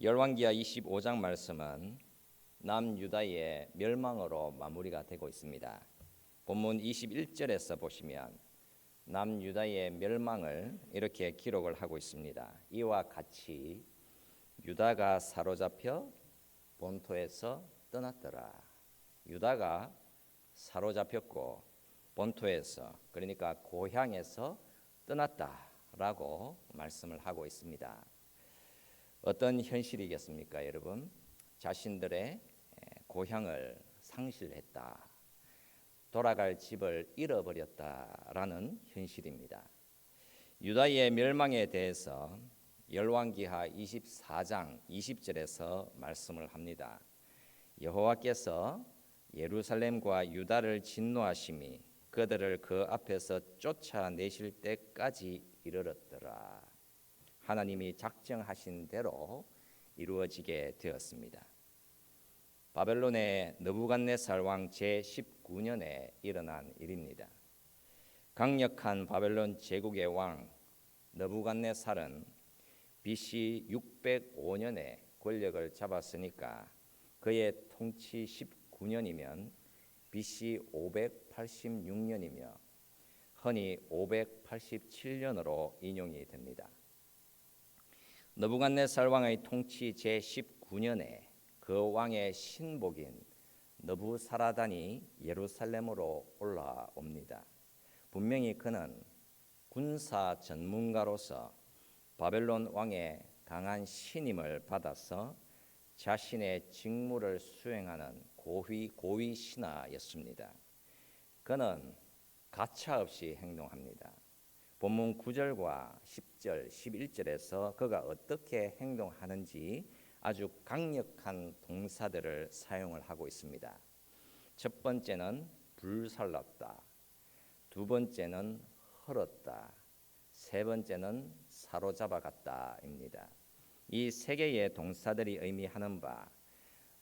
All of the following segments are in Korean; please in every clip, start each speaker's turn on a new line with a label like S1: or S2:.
S1: 열왕기하 25장 말씀은 남유다의 멸망으로 마무리가 되고 있습니다. 본문 21절에서 보시면 남유다의 멸망을 이렇게 기록을 하고 있습니다. 이와 같이 유다가 사로잡혀 본토에서 떠났더라. 유다가 사로잡혔고 본토에서, 그러니까 고향에서 떠났다라고 말씀을 하고 있습니다. 어떤 현실이겠습니까, 여러분? 자신들의 고향을 상실했다, 돌아갈 집을 잃어버렸다라는 현실입니다. 유다의 멸망에 대해서 열왕기하 24장 20절에서 말씀을 합니다. 여호와께서 예루살렘과 유다를 진노하심이 그들을 그 앞에서 쫓아내실 때까지 이르렀더라. 하나님이 작정하신 대로 이루어지게 되었습니다. 바벨론의 느부갓네살 왕 제19년에 일어난 일입니다. 강력한 바벨론 제국의 왕 느부갓네살은 BC 605년에 권력을 잡았으니까 그의 통치 19년이면 BC 586년이며 흔히 587년으로 인용이 됩니다. 느부갓네살 왕의 통치 제19년에 그 왕의 신복인 느부사라단이 예루살렘으로 올라옵니다. 분명히 그는 군사 전문가로서 바벨론 왕의 강한 신임을 받아서 자신의 직무를 수행하는 고위 신하였습니다. 그는 가차없이 행동합니다. 본문 9절과 10절, 11절에서 그가 어떻게 행동하는지 아주 강력한 동사들을 사용을 하고 있습니다. 첫 번째는 불살랐다, 두 번째는 헐었다, 세 번째는 사로잡아갔다입니다. 이 세 개의 동사들이 의미하는 바,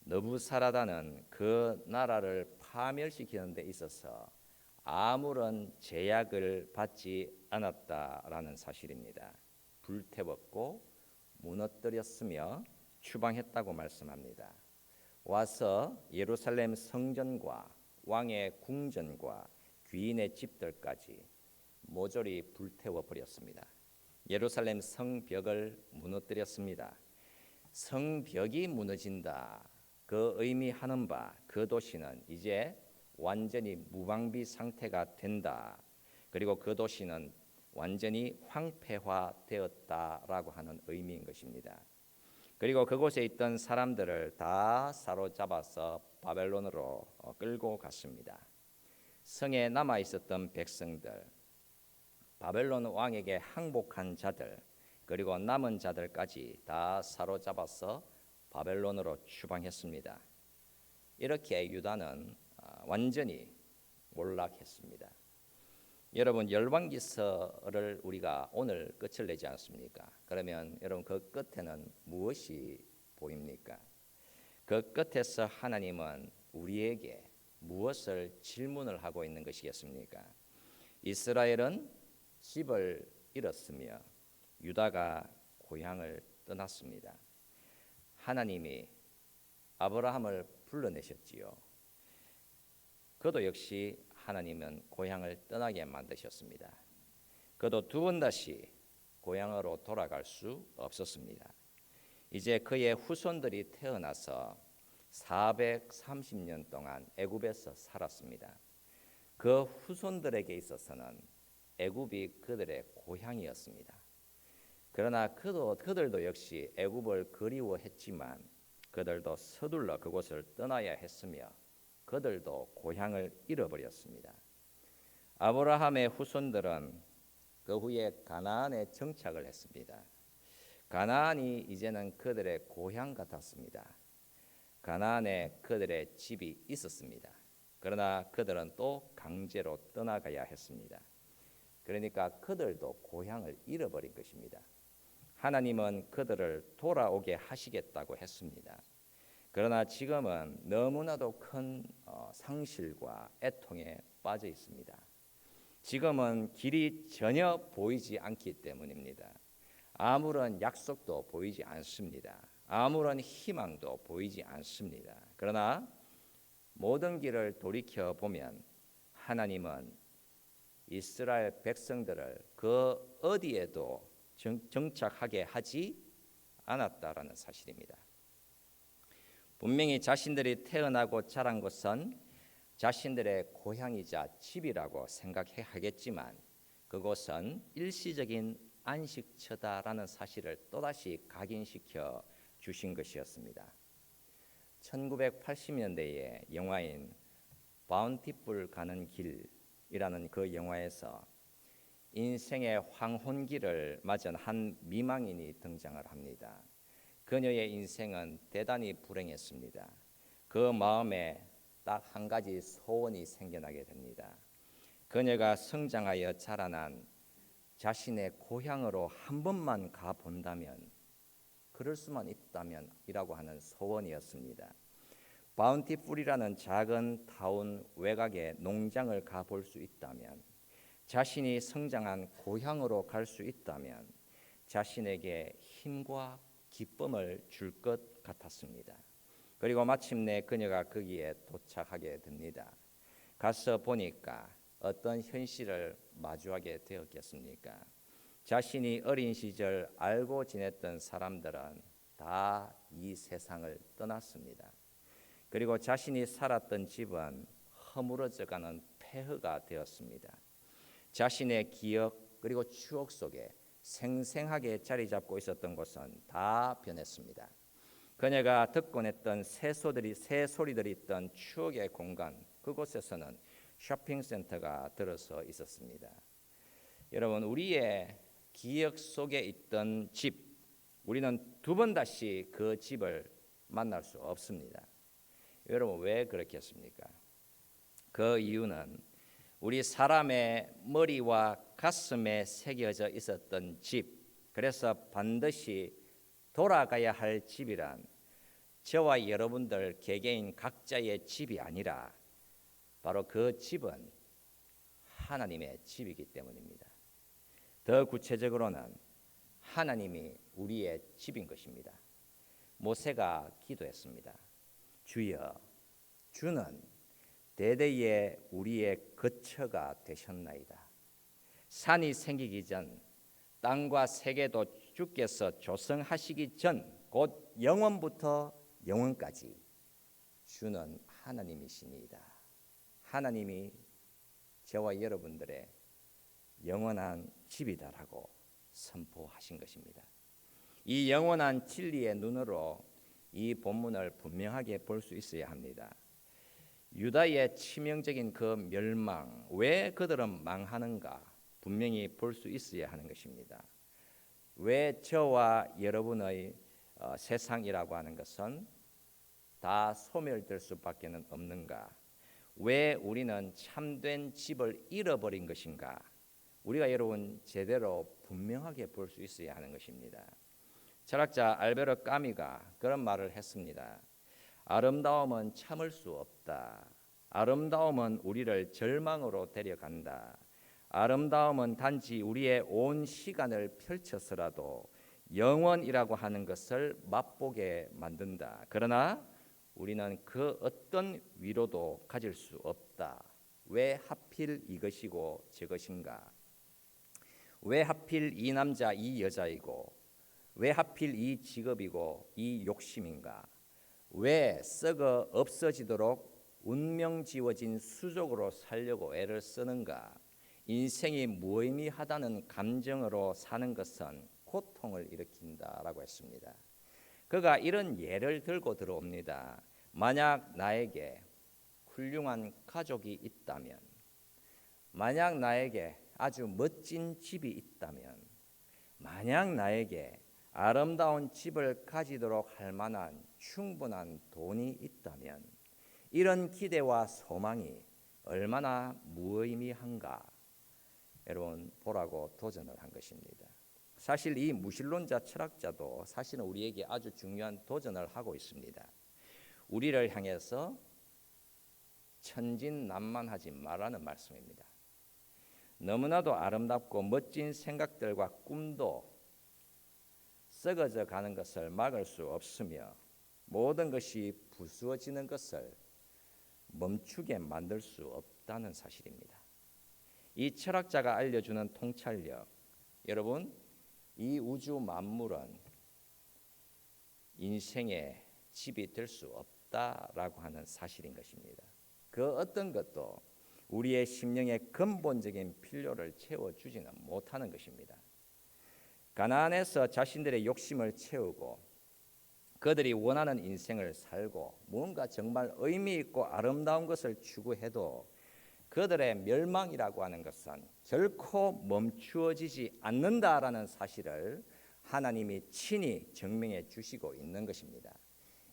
S1: 느부사라단은 그 나라를 파멸시키는 데 있어서 아무런 제약을 받지 않았다라는 사실입니다. 불태웠고 무너뜨렸으며 추방했다고 말씀합니다. 와서 예루살렘 성전과 왕의 궁전과 귀인의 집들까지 모조리 불태워 버렸습니다. 예루살렘 성벽을 무너뜨렸습니다. 성벽이 무너진다, 그 의미하는 바, 그 도시는 이제 완전히 무방비 상태가 된다, 그리고 그 도시는 완전히 황폐화되었다라고 하는 의미인 것입니다. 그리고 그곳에 있던 사람들을 다 사로잡아서 바벨론으로 끌고 갔습니다. 성에 남아 있었던 백성들, 바벨론 왕에게 항복한 자들, 그리고 남은 자들까지 다 사로잡아서 바벨론으로 추방했습니다. 이렇게 유다는 완전히 몰락했습니다. 여러분, 열왕기서를 우리가 오늘 끝을 내지 않습니까? 그러면 여러분, 그 끝에는 무엇이 보입니까? 그 끝에서 하나님은 우리에게 무엇을 질문을 하고 있는 것이겠습니까? 이스라엘은 집을 잃었으며 유다가 고향을 떠났습니다. 하나님이 아브라함을 불러내셨지요. 그도 역시 하나님은 고향을 떠나게 만드셨습니다. 그도 두 번 다시 고향으로 돌아갈 수 없었습니다. 이제 그의 후손들이 태어나서 430년 동안 애굽에서 살았습니다. 그 후손들에게 있어서는 애굽이 그들의 고향이었습니다. 그러나 그들도 역시 애굽을 그리워했지만 그들도 서둘러 그곳을 떠나야 했으며 그들도 고향을 잃어버렸습니다. 아브라함의 후손들은 그 후에 가나안에 정착을 했습니다. 가나안이 이제는 그들의 고향 같았습니다. 가나안에 그들의 집이 있었습니다. 그러나 그들은 또 강제로 떠나가야 했습니다. 그러니까 그들도 고향을 잃어버린 것입니다. 하나님은 그들을 돌아오게 하시겠다고 했습니다. 그러나 지금은 너무나도 큰 상실과 애통에 빠져 있습니다. 지금은 길이 전혀 보이지 않기 때문입니다. 아무런 약속도 보이지 않습니다. 아무런 희망도 보이지 않습니다. 그러나 모든 길을 돌이켜 보면 하나님은 이스라엘 백성들을 그 어디에도 정착하게 하지 않았다라는 사실입니다. 분명히 자신들이 태어나고 자란 곳은 자신들의 고향이자 집이라고 생각하겠지만 그곳은 일시적인 안식처다라는 사실을 또다시 각인시켜 주신 것이었습니다. 1980년대에 영화인 바운티풀 가는 길이라는 그 영화에서 인생의 황혼기를 맞은 한 미망인이 등장을 합니다. 그녀의 인생은 대단히 불행했습니다. 그 마음에 딱 한 가지 소원이 생겨나게 됩니다. 그녀가 성장하여 자라난 자신의 고향으로 한 번만 가본다면, 그럴 수만 있다면 이라고 하는 소원이었습니다. 바운티풀이라는 작은 타운 외곽의 농장을 가볼 수 있다면, 자신이 성장한 고향으로 갈 수 있다면 자신에게 힘과 기쁨을 줄 것 같았습니다. 그리고 마침내 그녀가 거기에 도착하게 됩니다. 가서 보니까 어떤 현실을 마주하게 되었겠습니까? 자신이 어린 시절 알고 지냈던 사람들은 다 이 세상을 떠났습니다. 그리고 자신이 살았던 집은 허물어져가는 폐허가 되었습니다. 자신의 기억 그리고 추억 속에 생생하게 자리 잡고 있었던 곳은 다 변했습니다. 그녀가 듣곤 했던 새소리들이 있던 추억의 공간, 그곳에서는 쇼핑센터가 들어서 있었습니다. 여러분, 우리의 기억 속에 있던 집, 우리는 두 번 다시 그 집을 만날 수 없습니다. 여러분, 왜 그렇겠습니까? 그 이유는 우리 사람의 머리와 가슴에 새겨져 있었던 집, 그래서 반드시 돌아가야 할 집이란 저와 여러분들 개개인 각자의 집이 아니라 바로 그 집은 하나님의 집이기 때문입니다. 더 구체적으로는 하나님이 우리의 집인 것입니다. 모세가 기도했습니다. 주여, 주는 대대에 우리의 거처가 되셨나이다. 산이 생기기 전, 땅과 세계도 주께서 조성하시기 전, 곧 영원부터 영원까지 주는 하나님이시니이다. 하나님이 저와 여러분들의 영원한 집이다라고 선포하신 것입니다. 이 영원한 진리의 눈으로 이 본문을 분명하게 볼 수 있어야 합니다. 유다의 치명적인 그 멸망, 왜 그들은 망하는가 분명히 볼 수 있어야 하는 것입니다. 왜 저와 여러분의 세상이라고 하는 것은 다 소멸될 수밖에 없는가? 왜 우리는 참된 집을 잃어버린 것인가? 우리가 여러분 제대로 분명하게 볼 수 있어야 하는 것입니다. 철학자 알베르 까미가 그런 말을 했습니다. 아름다움은 참을 수 없다. 아름다움은 우리를 절망으로 데려간다. 아름다움은 단지 우리의 온 시간을 펼쳐서라도 영원이라고 하는 것을 맛보게 만든다. 그러나 우리는 그 어떤 위로도 가질 수 없다. 왜 하필 이것이고 저것인가? 왜 하필 이 남자 이 여자이고 왜 하필 이 직업이고 이 욕심인가? 왜 썩어 없어지도록 운명 지워진 수족으로 살려고 애를 쓰는가? 인생이 무의미하다는 감정으로 사는 것은 고통을 일으킨다라고 했습니다. 그가 이런 예를 들고 들어옵니다. 만약 나에게 훌륭한 가족이 있다면, 만약 나에게 아주 멋진 집이 있다면, 만약 나에게 아름다운 집을 가지도록 할 만한 충분한 돈이 있다면, 이런 기대와 소망이 얼마나 무의미한가 여러분 보라고 도전을 한 것입니다. 사실 이 무신론자 철학자도 사실은 우리에게 아주 중요한 도전을 하고 있습니다. 우리를 향해서 천진난만하지 말라는 말씀입니다. 너무나도 아름답고 멋진 생각들과 꿈도 썩어져 가는 것을 막을 수 없으며 모든 것이 부수어지는 것을 멈추게 만들 수 없다는 사실입니다. 이 철학자가 알려주는 통찰력, 여러분, 이 우주 만물은 인생의 집이 될 수 없다라고 하는 사실인 것입니다. 그 어떤 것도 우리의 심령의 근본적인 필요를 채워주지는 못하는 것입니다. 가나안에서 자신들의 욕심을 채우고 그들이 원하는 인생을 살고 무언가 정말 의미 있고 아름다운 것을 추구해도 그들의 멸망이라고 하는 것은 결코 멈추어지지 않는다라는 사실을 하나님이 친히 증명해 주시고 있는 것입니다.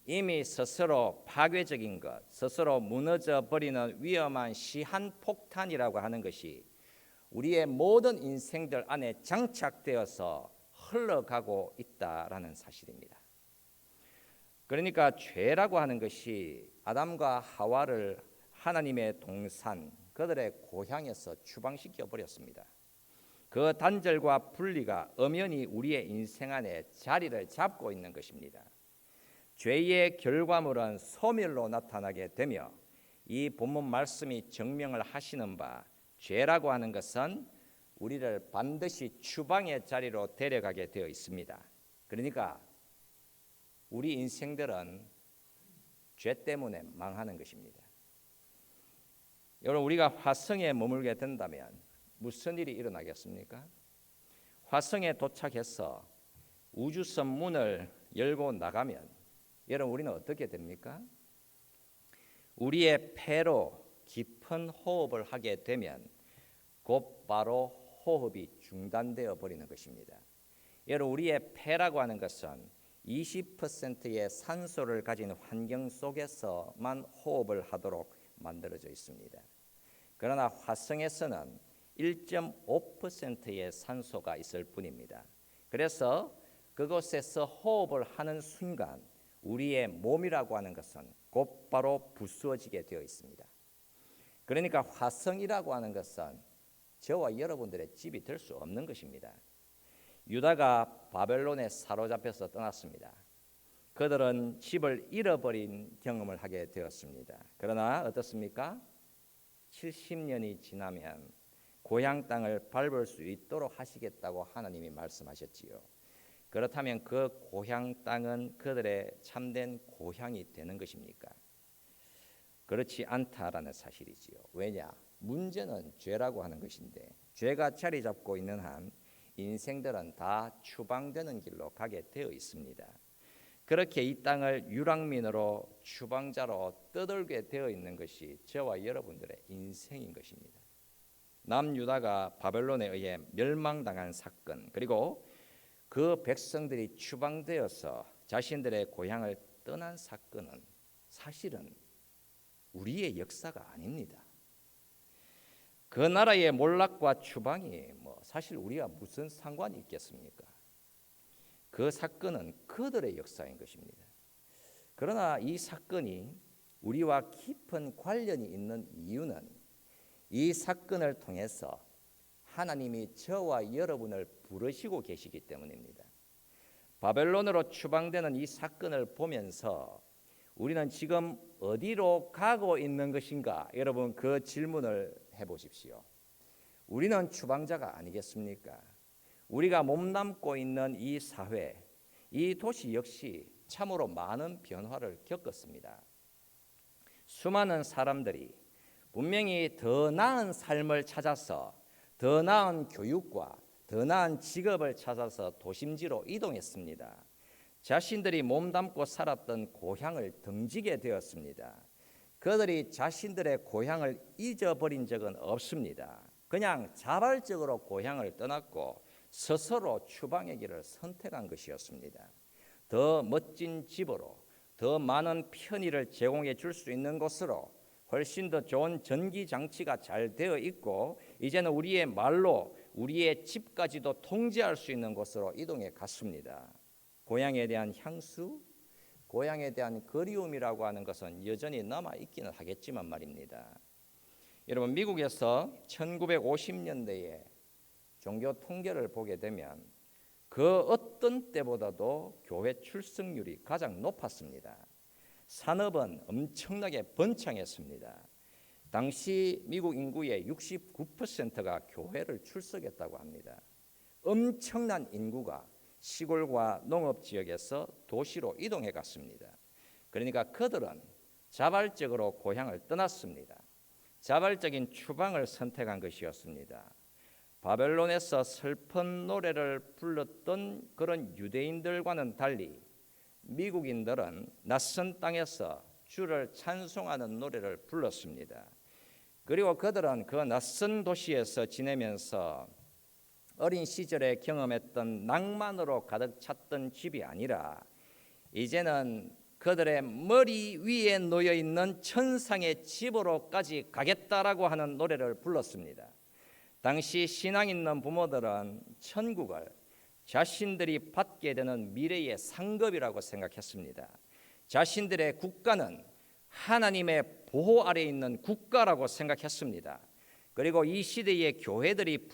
S1: 이미 스스로 파괴적인 것, 스스로 무너져 버리는 위험한 시한폭탄이라고 하는 것이 우리의 모든 인생들 안에 장착되어서 흘러가고 있다라는 사실입니다. 그러니까 죄라고 하는 것이 아담과 하와를 하나님의 동산, 그들의 고향에서 추방시켜 버렸습니다. 그 단절과 분리가 엄연히 우리의 인생 안에 자리를 잡고 있는 것입니다. 죄의 결과물은 소멸로 나타나게 되며 이 본문 말씀이 증명을 하시는 바 죄라고 하는 것은 우리를 반드시 추방의 자리로 데려가게 되어 있습니다. 그러니까 우리 인생들은 죄 때문에 망하는 것입니다. 여러분, 우리가 화성에 머물게 된다면 무슨 일이 일어나겠습니까? 화성에 도착해서 우주선 문을 열고 나가면 여러분, 우리는 어떻게 됩니까? 우리의 폐로 깊은 호흡을 하게 되면 곧바로 호흡이 중단되어 버리는 것입니다. 여러분, 우리의 폐라고 하는 것은 20%의 산소를 가진 환경 속에서만 호흡을 하도록 만들어져 있습니다. 그러나 화성에서는 1.5%의 산소가 있을 뿐입니다. 그래서 그곳에서 호흡을 하는 순간 우리의 몸이라고 하는 것은 곧바로 부수어지게 되어 있습니다. 그러니까 화성이라고 하는 것은 저와 여러분들의 집이 될 수 없는 것입니다. 유다가 바벨론에 사로잡혀서 떠났습니다. 그들은 집을 잃어버린 경험을 하게 되었습니다. 그러나 어떻습니까? 70년이 지나면 고향 땅을 밟을 수 있도록 하시겠다고 하나님이 말씀하셨지요. 그렇다면 그 고향 땅은 그들의 참된 고향이 되는 것입니까? 그렇지 않다라는 사실이지요. 왜냐? 문제는 죄라고 하는 것인데 죄가 자리 잡고 있는 한 인생들은 다 추방되는 길로 가게 되어 있습니다. 그렇게 이 땅을 유랑민으로 추방자로 떠돌게 되어 있는 것이 저와 여러분들의 인생인 것입니다. 남유다가 바벨론에 의해 멸망당한 사건, 그리고 그 백성들이 추방되어서 자신들의 고향을 떠난 사건은 사실은 우리의 역사가 아닙니다. 그 나라의 몰락과 추방이 사실 우리가 무슨 상관이 있겠습니까? 그 사건은 그들의 역사인 것입니다. 그러나 이 사건이 우리와 깊은 관련이 있는 이유는 이 사건을 통해서 하나님이 저와 여러분을 부르시고 계시기 때문입니다. 바벨론으로 추방되는 이 사건을 보면서 우리는 지금 어디로 가고 있는 것인가? 여러분, 그 질문을 해보십시오. 우리는 추방자가 아니겠습니까? 우리가 몸담고 있는 이 사회, 이 도시 역시 참으로 많은 변화를 겪었습니다. 수많은 사람들이 분명히 더 나은 삶을 찾아서 더 나은 교육과 더 나은 직업을 찾아서 도심지로 이동했습니다. 자신들이 몸담고 살았던 고향을 등지게 되었습니다. 그들이 자신들의 고향을 잊어버린 적은 없습니다. 그냥 자발적으로 고향을 떠났고 스스로 추방의 길을 선택한 것이었습니다. 더 멋진 집으로, 더 많은 편의를 제공해 줄 수 있는 곳으로, 훨씬 더 좋은 전기 장치가 잘 되어 있고 이제는 우리의 말로 우리의 집까지도 통제할 수 있는 곳으로 이동해 갔습니다. 고향에 대한 향수, 고향에 대한 그리움이라고 하는 것은 여전히 남아 있기는 하겠지만 말입니다. 여러분, 미국에서 1950년대에 종교 통계를 보게 되면 그 어떤 때보다도 교회 출석률이 가장 높았습니다. 산업은 엄청나게 번창했습니다. 당시 미국 인구의 69%가 교회를 출석했다고 합니다. 엄청난 인구가 시골과 농업 지역에서 도시로 이동해 갔습니다. 그러니까 그들은 자발적으로 고향을 떠났습니다. 자발적인 추방을 선택한 것이었습니다. 바벨론에서 슬픈 노래를 불렀던 그런 유대인들과는 달리 미국인들은 낯선 땅에서 주를 찬송하는 노래를 불렀습니다. 그리고 그들은 그 낯선 도시에서 지내면서 어린 시절에 경험했던 낭만으로 가득 찼던 집이 아니라 이제는 그들의 머리 위에 놓여 있는 천상의 집으로까지 가겠다라고 하는 노래를 불렀습니다. 당시 신앙 있는 부모들은 천국을 자신들이 받게 되는 미래의 상급이라고 생각했습니다. 자신들의 국가는 하나님의 보호 아래에 있는 국가라고 생각했습니다. 그리고 이 시대의 교회들이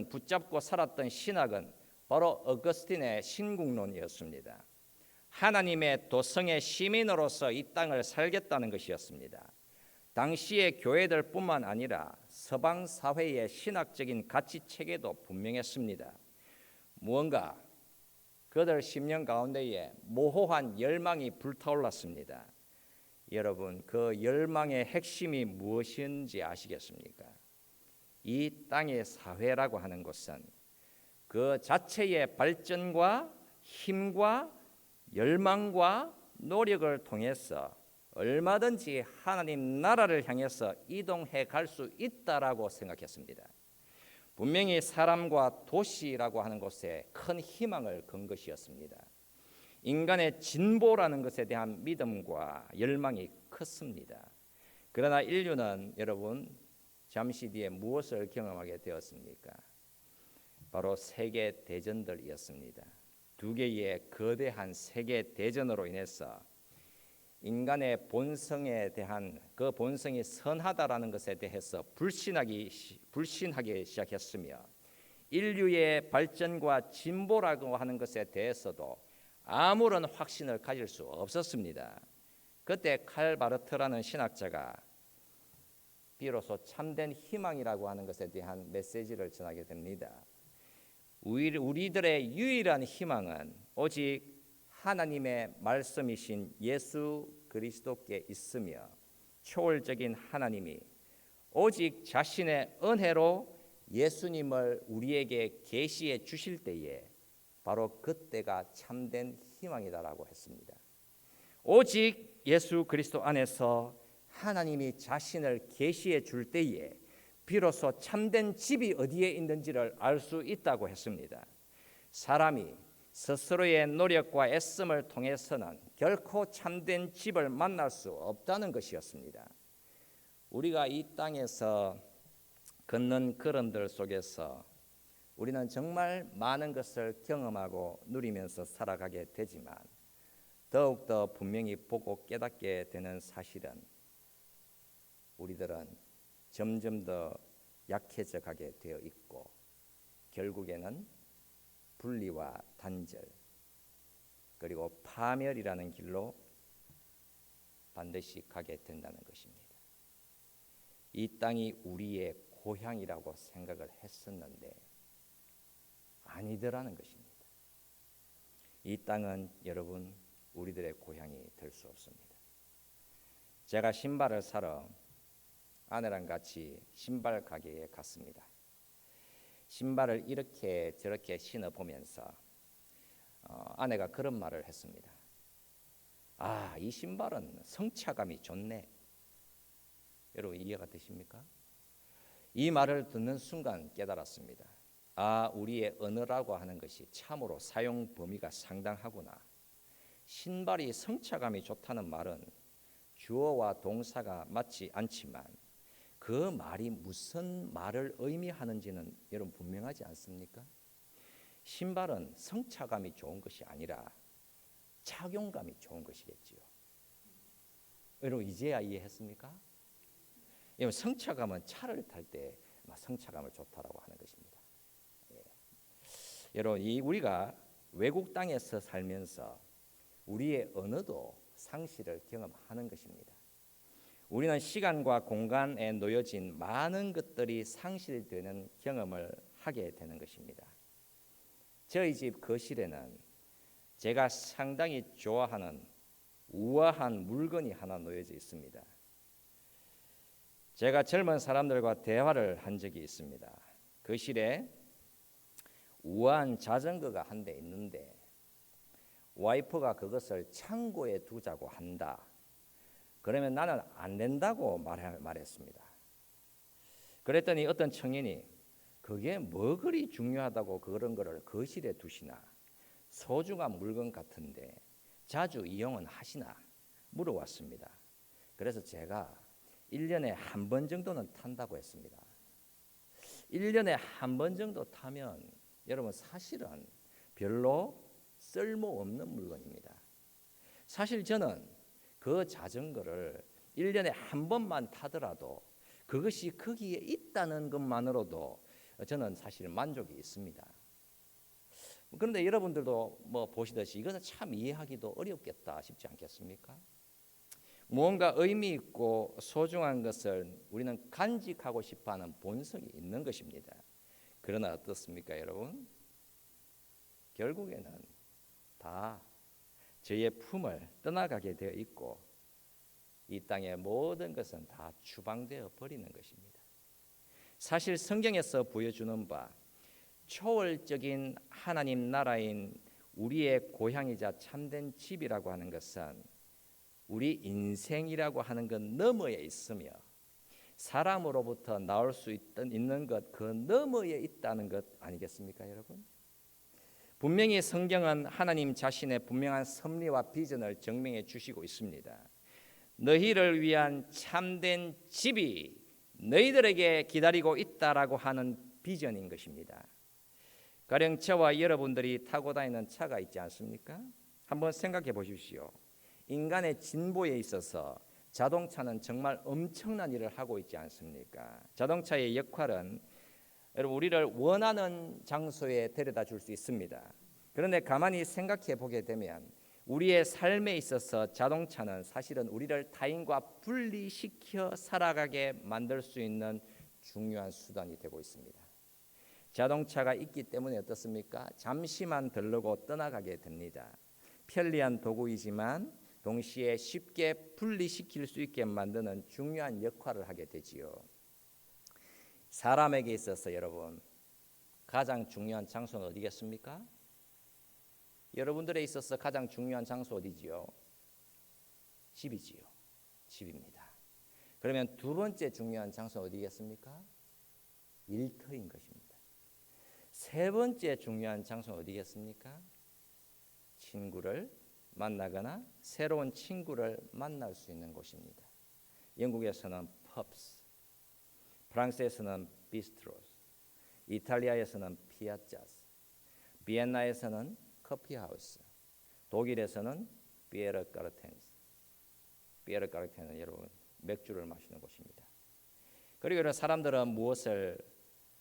S1: 붙잡고 살았던 신학은 바로 어거스틴의 신국론이었습니다. 하나님의 도성의 시민으로서 이 땅을 살겠다는 것이었습니다. 당시의 교회들뿐만 아니라 서방 사회의 신학적인 가치 체계도 분명했습니다. 무언가 그들 심령 가운데에 모호한 열망이 불타올랐습니다. 여러분, 그 열망의 핵심이 무엇인지 아시겠습니까? 이 땅의 사회라고 하는 것은 그 자체의 발전과 힘과 열망과 노력을 통해서 얼마든지 하나님 나라를 향해서 이동해 갈 수 있다라고 생각했습니다. 분명히 사람과 도시라고 하는 곳에 큰 희망을 건 것이었습니다. 인간의 진보라는 것에 대한 믿음과 열망이 컸습니다. 그러나 인류는 여러분 잠시 뒤에 무엇을 경험하게 되었습니까? 바로 세계 대전들이었습니다. 두 개의 거대한 세계 대전으로 인해서 인간의 본성에 대한 그 본성이 선하다라는 것에 대해서 불신하기 시작했으며 인류의 발전과 진보라고 하는 것에 대해서도 아무런 확신을 가질 수 없었습니다. 그때 칼 바르트라는 신학자가 비로소 참된 희망이라고 하는 것에 대한 메시지를 전하게 됩니다. 우리들의 유일한 희망은 오직 하나님의 말씀이신 예수 그리스도께 있으며 초월적인 하나님이 오직 자신의 은혜로 예수님을 우리에게 계시해 주실 때에 바로 그때가 참된 희망이다라고 했습니다. 오직 예수 그리스도 안에서 하나님이 자신을 계시해 줄 때에 비로소 참된 집이 어디에 있는지를 알 수 있다고 했습니다. 사람이 스스로의 노력과 애씀을 통해서는 결코 참된 집을 만날 수 없다는 것이었습니다. 우리가 이 땅에서 걷는 걸음들 속에서 우리는 정말 많은 것을 경험하고 누리면서 살아가게 되지만 더욱더 분명히 보고 깨닫게 되는 사실은 우리들은 점점 더 약해져 가게 되어 있고 결국에는 분리와 단절 그리고 파멸이라는 길로 반드시 가게 된다는 것입니다. 이 땅이 우리의 고향이라고 생각을 했었는데 아니더라는 것입니다. 이 땅은 여러분 우리들의 고향이 될 수 없습니다. 제가 신발을 사러 아내랑 같이 신발 가게에 갔습니다. 신발을 이렇게 저렇게 신어보면서 아내가 그런 말을 했습니다. 아, 이 신발은 성차감이 좋네. 여러분 이해가 되십니까? 이 말을 듣는 순간 깨달았습니다. 아, 우리의 언어라고 하는 것이 참으로 사용 범위가 상당하구나. 신발이 성차감이 좋다는 말은 주어와 동사가 맞지 않지만 그 말이 무슨 말을 의미하는지는 여러분 분명하지 않습니까? 신발은 성차감이 좋은 것이 아니라 착용감이 좋은 것이겠지요. 여러분 이제야 이해했습니까? 성차감은 차를 탈 때 성차감을 좋다라고 하는 것입니다. 예. 여러분, 이 우리가 외국 땅에서 살면서 우리의 언어도 상실을 경험하는 것입니다. 우리는 시간과 공간에 놓여진 많은 것들이 상실되는 경험을 하게 되는 것입니다. 저희 집 거실에는 제가 상당히 좋아하는 우아한 물건이 하나 놓여져 있습니다. 제가 젊은 사람들과 대화를 한 적이 있습니다. 거실에 우아한 자전거가 한 대 있는데 와이프가 그것을 창고에 두자고 한다. 그러면 나는 안 된다고 말했습니다. 그랬더니 어떤 청년이 그게 뭐 그리 중요하다고 그런 거를 거실에 두시나, 소중한 물건 같은데 자주 이용은 하시나 물어왔습니다. 그래서 제가 1년에 한 번 정도는 탄다고 했습니다. 1년에 한 번 정도 타면 여러분 사실은 별로 쓸모없는 물건입니다. 사실 저는 그 자전거를 1년에 한 번만 타더라도 그것이 거기에 있다는 것만으로도 저는 사실 만족이 있습니다. 그런데 여러분들도 뭐 보시듯이 이것은 참 이해하기도 어렵겠다 싶지 않겠습니까? 무언가 의미 있고 소중한 것을 우리는 간직하고 싶어하는 본성이 있는 것입니다. 그러나 어떻습니까, 여러분? 결국에는 다 저의 품을 떠나가게 되어 있고 이 땅의 모든 것은 다 추방되어 버리는 것입니다. 사실 성경에서 보여주는 바 초월적인 하나님 나라인 우리의 고향이자 참된 집이라고 하는 것은 우리 인생이라고 하는 것 너머에 있으며 사람으로부터 나올 수 있는 것 그 너머에 있다는 것 아니겠습니까, 여러분? 분명히 성경은 하나님 자신의 분명한 섭리와 비전을 증명해 주시고 있습니다. 너희를 위한 참된 집이 너희들에게 기다리고 있다라고 하는 비전인 것입니다. 가령 저와 여러분들이 타고 다니는 차가 있지 않습니까? 한번 생각해 보십시오. 인간의 진보에 있어서 자동차는 정말 엄청난 일을 하고 있지 않습니까? 자동차의 역할은 여러분 우리를 원하는 장소에 데려다 줄 수 있습니다. 그런데 가만히 생각해 보게 되면 우리의 삶에 있어서 자동차는 사실은 우리를 타인과 분리시켜 살아가게 만들 수 있는 중요한 수단이 되고 있습니다. 자동차가 있기 때문에 어떻습니까? 잠시만 들르고 떠나가게 됩니다. 편리한 도구이지만 동시에 쉽게 분리시킬 수 있게 만드는 중요한 역할을 하게 되지요. 사람에게 있어서 여러분 가장 중요한 장소는 어디겠습니까? 여러분들에 있어서 가장 중요한 장소 어디지요? 집이지요. 집입니다. 그러면 두 번째 중요한 장소 어디겠습니까? 일터인 것입니다. 세 번째 중요한 장소는 어디겠습니까? 친구를 만나거나 새로운 친구를 만날 수 있는 곳입니다. 영국에서는 펍스, 프랑스에서는 비스트로스, 이탈리아에서는 피아자스, 비엔나에서는 커피하우스, 독일에서는 비에르가르텐스. 비에르가르텐은 여러분 맥주를 마시는 곳입니다. 그리고 이런 사람들은 무엇을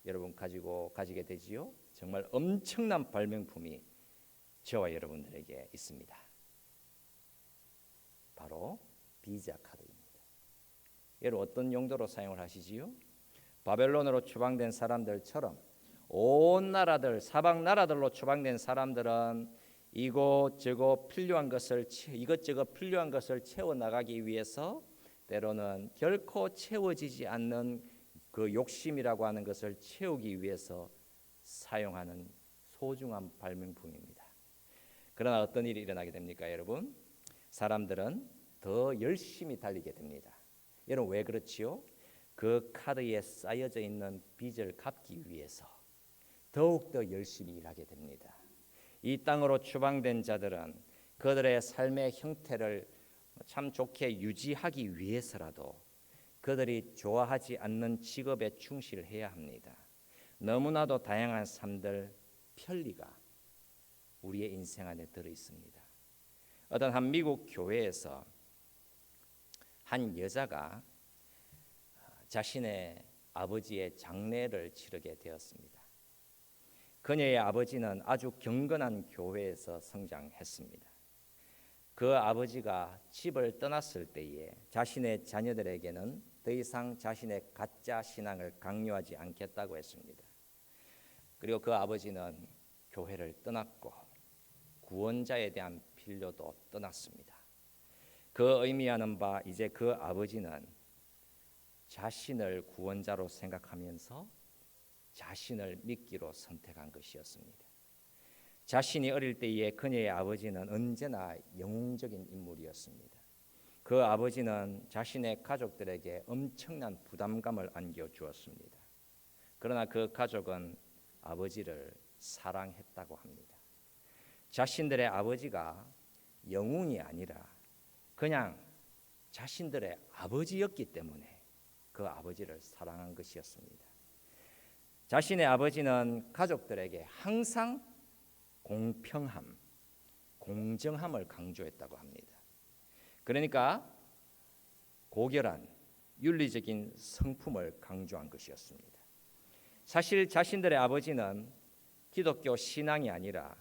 S1: 여러분 가지게 되지요? 정말 엄청난 발명품이 저와 여러분들에게 있습니다. 바로 비자 카드입니다. 여러분 어떤 용도로 사용을 하시지요? 바벨론으로 추방된 사람들처럼 온 나라들 사방 나라들로 추방된 사람들은 이것저것 필요한 것을 채워 나가기 위해서 때로는 결코 채워지지 않는 그 욕심이라고 하는 것을 채우기 위해서 사용하는 소중한 발명품입니다. 그러나 어떤 일이 일어나게 됩니까, 여러분? 사람들은 더 열심히 달리게 됩니다. 여러분 왜 그렇지요? 그 카드에 쌓여져 있는 빚을 갚기 위해서 더욱더 열심히 일하게 됩니다. 이 땅으로 추방된 자들은 그들의 삶의 형태를 참 좋게 유지하기 위해서라도 그들이 좋아하지 않는 직업에 충실해야 합니다. 너무나도 다양한 삶들, 편리가 우리의 인생 안에 들어 있습니다. 어떤 한 미국 교회에서 한 여자가 자신의 아버지의 장례를 치르게 되었습니다. 그녀의 아버지는 아주 경건한 교회에서 성장했습니다. 그 아버지가 집을 떠났을 때에 자신의 자녀들에게는 더 이상 자신의 가짜 신앙을 강요하지 않겠다고 했습니다. 그리고 그 아버지는 교회를 떠났고 구원자에 대한 필요도 떠났습니다. 그 의미하는 바 이제 그 아버지는 자신을 구원자로 생각하면서 자신을 믿기로 선택한 것이었습니다. 자신이 어릴 때에 그녀의 아버지는 언제나 영웅적인 인물이었습니다. 그 아버지는 자신의 가족들에게 엄청난 부담감을 안겨주었습니다. 그러나 그 가족은 아버지를 사랑했다고 합니다. 자신들의 아버지가 영웅이 아니라 그냥 자신들의 아버지였기 때문에 그 아버지를 사랑한 것이었습니다. 자신의 아버지는 가족들에게 항상 공평함, 공정함을 강조했다고 합니다. 그러니까 고결한 윤리적인 성품을 강조한 것이었습니다. 사실 자신들의 아버지는 기독교 신앙이 아니라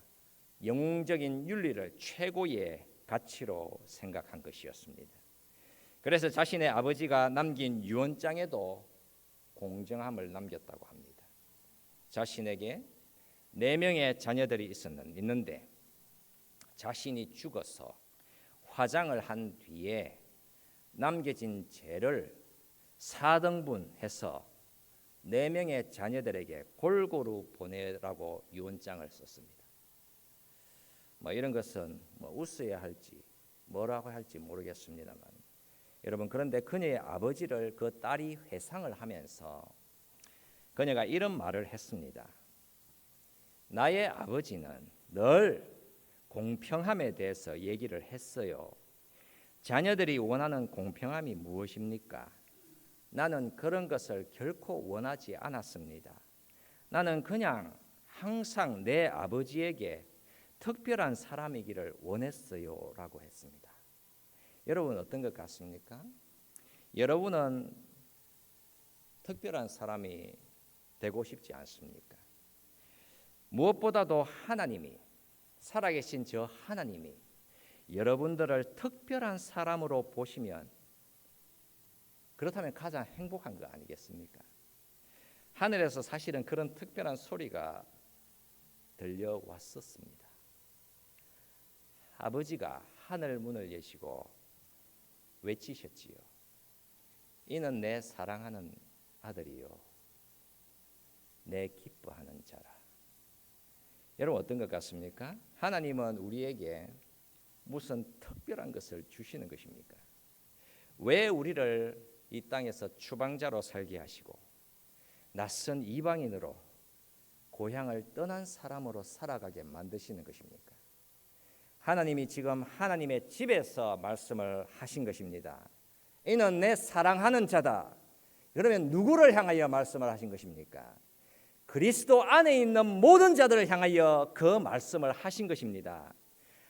S1: 영웅적인 윤리를 최고의 가치로 생각한 것이었습니다. 그래서 자신의 아버지가 남긴 유언장에도 공정함을 남겼다고 합니다. 자신에게 4명의 자녀들이 있는데 자신이 죽어서 화장을 한 뒤에 남겨진 죄를 4등분해서 4명의 자녀들에게 골고루 보내라고 유언장을 썼습니다. 이런 것은 웃어야 할지 뭐라고 할지 모르겠습니다만 여러분, 그런데 그녀의 아버지를 그 딸이 회상을 하면서 그녀가 이런 말을 했습니다. 나의 아버지는 늘 공평함에 대해서 얘기를 했어요. 자녀들이 원하는 공평함이 무엇입니까? 나는 그런 것을 결코 원하지 않았습니다. 나는 그냥 항상 내 아버지에게 특별한 사람이기를 원했어요 라고 했습니다. 여러분 어떤 것 같습니까? 여러분은 특별한 사람이 되고 싶지 않습니까? 무엇보다도 하나님이, 살아계신 저 하나님이 여러분들을 특별한 사람으로 보시면 그렇다면 가장 행복한 거 아니겠습니까? 하늘에서 사실은 그런 특별한 소리가 들려왔었습니다. 아버지가 하늘 문을 여시고 외치셨지요. 이는 내 사랑하는 아들이요 내 기뻐하는 자라. 여러분 어떤 것 같습니까? 하나님은 우리에게 무슨 특별한 것을 주시는 것입니까? 왜 우리를 이 땅에서 추방자로 살게 하시고 낯선 이방인으로 고향을 떠난 사람으로 살아가게 만드시는 것입니까? 하나님이 지금 하나님의 집에서 말씀을 하신 것입니다. 이는 내 사랑하는 자다. 그러면 누구를 향하여 말씀을 하신 것입니까? 그리스도 안에 있는 모든 자들을 향하여 그 말씀을 하신 것입니다.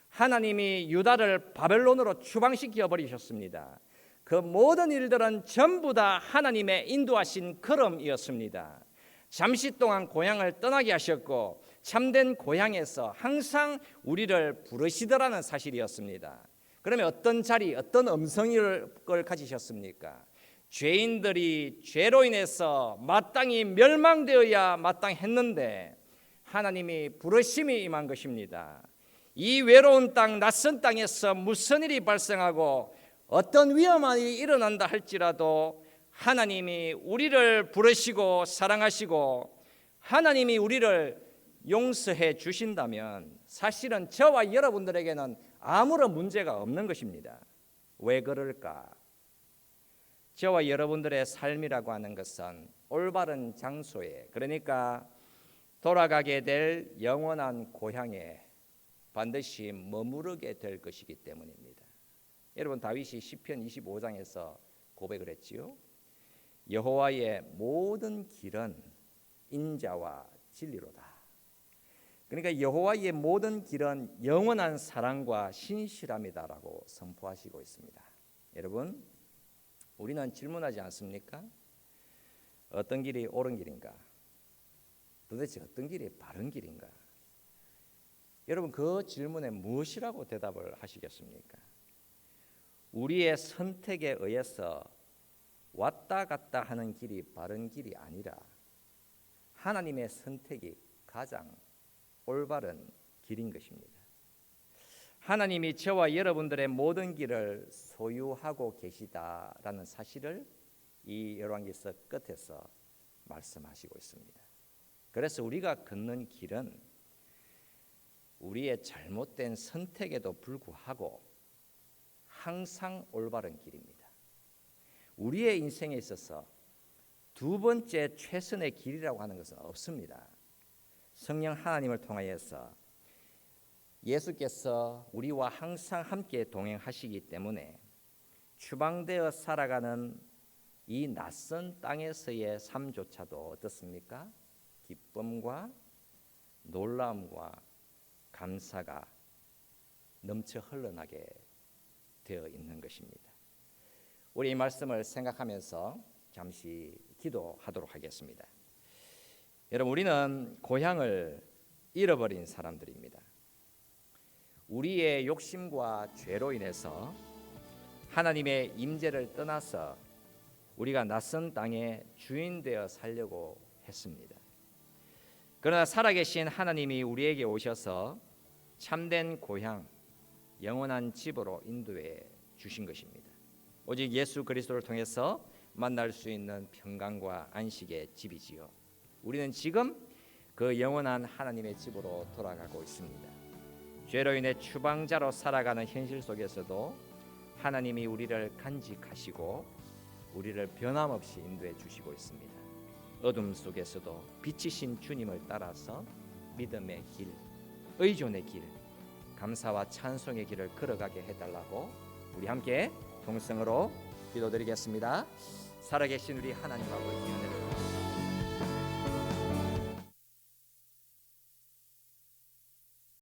S1: 하나님이 유다를 바벨론으로 추방시켜 버리셨습니다. 그 모든 일들은 전부 다 하나님의 인도하신 걸음이었습니다. 잠시 동안 고향을 떠나게 하셨고 참된 고향에서 항상 우리를 부르시더라는 사실이었습니다. 그러면 어떤 자리, 어떤 음성을 가지셨습니까? 죄인들이 죄로 인해서 마땅히 멸망되어야 마땅했는데 하나님이 부르심이 임한 것입니다. 이 외로운 땅, 낯선 땅에서 무슨 일이 발생하고 어떤 위험이 일어난다 할지라도 하나님이 우리를 부르시고 사랑하시고 하나님이 우리를 용서해 주신다면 사실은 저와 여러분들에게는 아무런 문제가 없는 것입니다. 왜 그럴까? 저와 여러분들의 삶이라고 하는 것은 올바른 장소에, 그러니까 돌아가게 될 영원한 고향에 반드시 머무르게 될 것이기 때문입니다. 여러분 다윗이 시편 25장에서 고백을 했지요. 여호와의 모든 길은 인자와 진리로다. 그러니까 여호와의 모든 길은 영원한 사랑과 신실함이다라고 선포하시고 있습니다. 여러분 우리는 질문하지 않습니까? 어떤 길이 옳은 길인가? 도대체 어떤 길이 바른 길인가? 여러분 그 질문에 무엇이라고 대답을 하시겠습니까? 우리의 선택에 의해서 왔다 갔다 하는 길이 바른 길이 아니라 하나님의 선택이 가장 올바른 길인 것입니다. 하나님이 저와 여러분들의 모든 길을 소유하고 계시다라는 사실을 이 열왕기서 끝에서 말씀하시고 있습니다. 그래서 우리가 걷는 길은 우리의 잘못된 선택에도 불구하고 항상 올바른 길입니다. 우리의 인생에 있어서 두 번째 최선의 길이라고 하는 것은 없습니다. 성령 하나님을 통하여서 예수께서 우리와 항상 함께 동행하시기 때문에 추방되어 살아가는 이 낯선 땅에서의 삶조차도 어떻습니까? 기쁨과 놀라움과 감사가 넘쳐 흘러나게 되어 있는 것입니다. 우리 이 말씀을 생각하면서 잠시 기도하도록 하겠습니다. 여러분, 우리는 고향을 잃어버린 사람들입니다. 우리의 욕심과 죄로 인해서 하나님의 임재를 떠나서 우리가 낯선 땅에 주인 되어 살려고 했습니다. 그러나 살아계신 하나님이 우리에게 오셔서 참된 고향, 영원한 집으로 인도해 주신 것입니다. 오직 예수 그리스도를 통해서 만날 수 있는 평강과 안식의 집이지요. 우리는 지금 그 영원한 하나님의 집으로 돌아가고 있습니다. 죄로 인해 추방자로 살아가는 현실 속에서도 하나님이 우리를 간직하시고 우리를 변함없이 인도해 주시고 있습니다. 어둠 속에서도 빛이신 주님을 따라서 믿음의 길, 의존의 길, 감사와 찬송의 길을 걸어가게 해달라고 우리 함께 동성으로 기도드리겠습니다. 살아계신 우리 하나님 아버지 은혜를